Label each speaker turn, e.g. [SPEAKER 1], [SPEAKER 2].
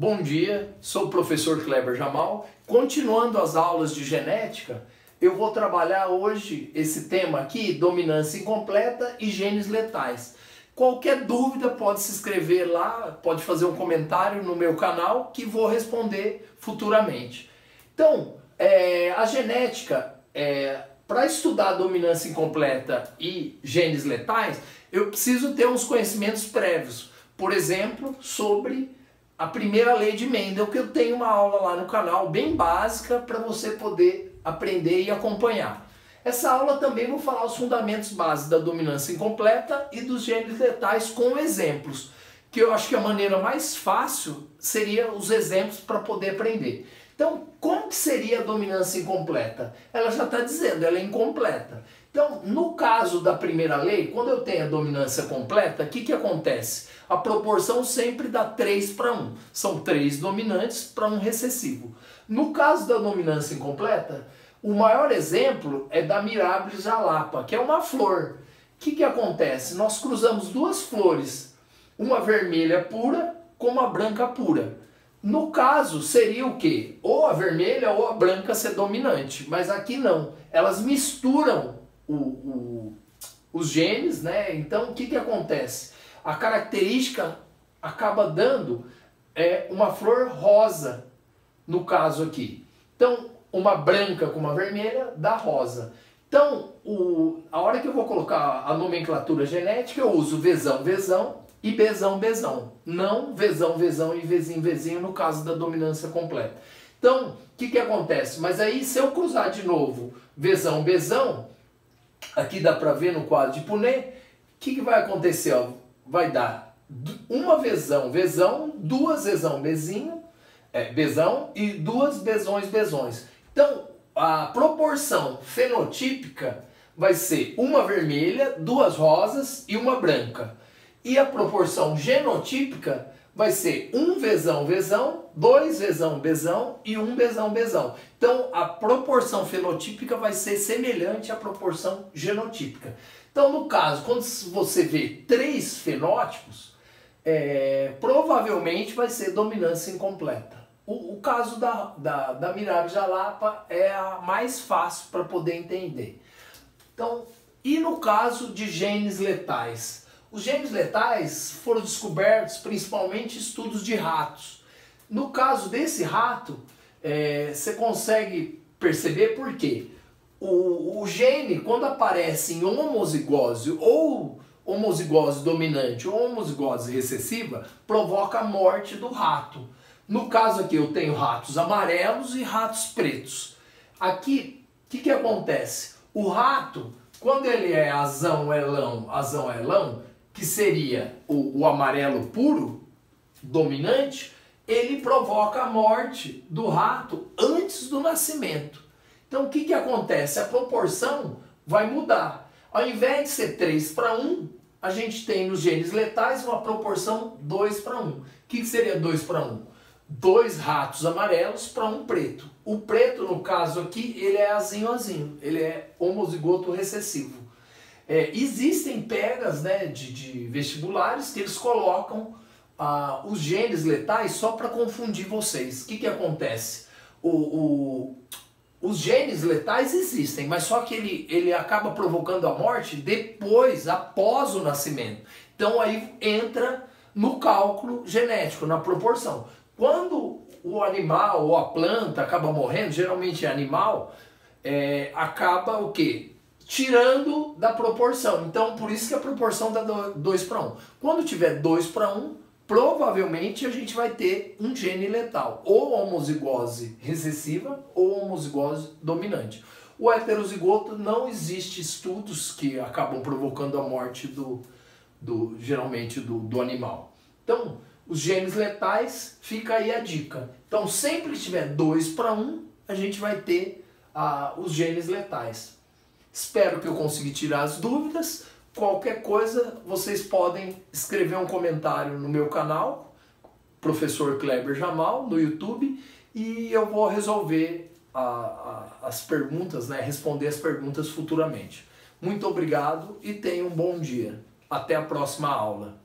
[SPEAKER 1] Bom dia, sou o professor Kleber Jamal. Continuando as aulas de genética, eu vou trabalhar hoje esse tema aqui, dominância incompleta e genes letais. Qualquer dúvida pode se inscrever lá, pode fazer um comentário no meu canal que vou responder futuramente. Então, a genética, para estudar dominância incompleta e genes letais, eu preciso ter uns conhecimentos prévios. Por exemplo, sobre a primeira lei de Mendel, que eu tenho uma aula lá no canal, bem básica, para você poder aprender e acompanhar. Essa aula também vou falar os fundamentos básicos da dominância incompleta e dos genes letais com exemplos, que eu acho que a maneira mais fácil seria os exemplos para poder aprender. Então, como que seria a dominância incompleta? Ela já está dizendo, ela é incompleta. Então, no caso da primeira lei, quando eu tenho a dominância completa, o que acontece? A proporção sempre dá 3:1. São 3 dominantes para 1 recessivo. No caso da dominância incompleta, o maior exemplo é da Mirabilis jalapa, que é uma flor. O que acontece? Nós cruzamos duas flores, uma vermelha pura com uma branca pura. No caso, seria o quê? Ou a vermelha ou a branca ser dominante, mas aqui não. Elas misturam os genes, né? Então, o que acontece? A característica acaba dando uma flor rosa, no caso aqui. Então, uma branca com uma vermelha dá rosa. Então, a hora que eu vou colocar a nomenclatura genética, eu uso Vzão, Vzão e Bzão, Bzão. Não Vzão, Vzão e Vzinho, Vzinho no caso da dominância completa. Então, o que acontece? Mas aí, se eu cruzar de novo Vzão, Bzão, aqui dá para ver no quadro de Punnett, o que vai acontecer? Ó? Vai dar uma Vzão, Vzão, duas Vzão, Bzinho, Bzão e duas Bzões, Bzões. Então, a proporção fenotípica vai ser uma vermelha, duas rosas e uma branca. E a proporção genotípica vai ser um Vzão, Vzão, dois Vzão, Bzão e um Bzão, Bzão. Então, a proporção fenotípica vai ser semelhante à proporção genotípica. Então, no caso, quando você vê 3 fenótipos, provavelmente vai ser dominância incompleta. O caso da Mirabilis jalapa é a mais fácil para poder entender. Então, e no caso de genes letais? Os genes letais foram descobertos principalmente em estudos de ratos. No caso desse rato, você consegue perceber por quê? O gene, quando aparece em homozigose, ou homozigose dominante ou homozigose recessiva, provoca a morte do rato. No caso aqui eu tenho ratos amarelos e ratos pretos. Aqui, o que acontece? O rato, quando ele é azão, elão, que seria o amarelo puro, dominante, ele provoca a morte do rato antes do nascimento. Então o que acontece? A proporção vai mudar. Ao invés de ser 3:1, a gente tem nos genes letais uma proporção 2:1. O que seria 2:1? 2 ratos amarelos para 1 preto. O preto, no caso aqui, ele é azinho, ele é homozigoto recessivo. Existem pegas, né, de vestibulares que eles colocam os genes letais só para confundir vocês. O que acontece? Os genes letais existem, mas só que ele acaba provocando a morte depois, após o nascimento. Então aí entra no cálculo genético, na proporção. Quando o animal ou a planta acaba morrendo, geralmente é animal, acaba o quê? Tirando da proporção. Então, por isso que a proporção dá 2:1. Quando tiver 2:1, provavelmente a gente vai ter um gene letal, ou homozigose recessiva ou homozigose dominante. O heterozigoto, não existe estudos que acabam provocando a morte geralmente do animal. Então, os genes letais, fica aí a dica. Então, sempre que tiver 2:1, a gente vai ter os genes letais. Espero que eu consiga tirar as dúvidas. Qualquer coisa, vocês podem escrever um comentário no meu canal, Professor Kleber Jamal, no YouTube, e eu vou resolver as perguntas, né, responder as perguntas futuramente. Muito obrigado e tenham um bom dia. Até a próxima aula.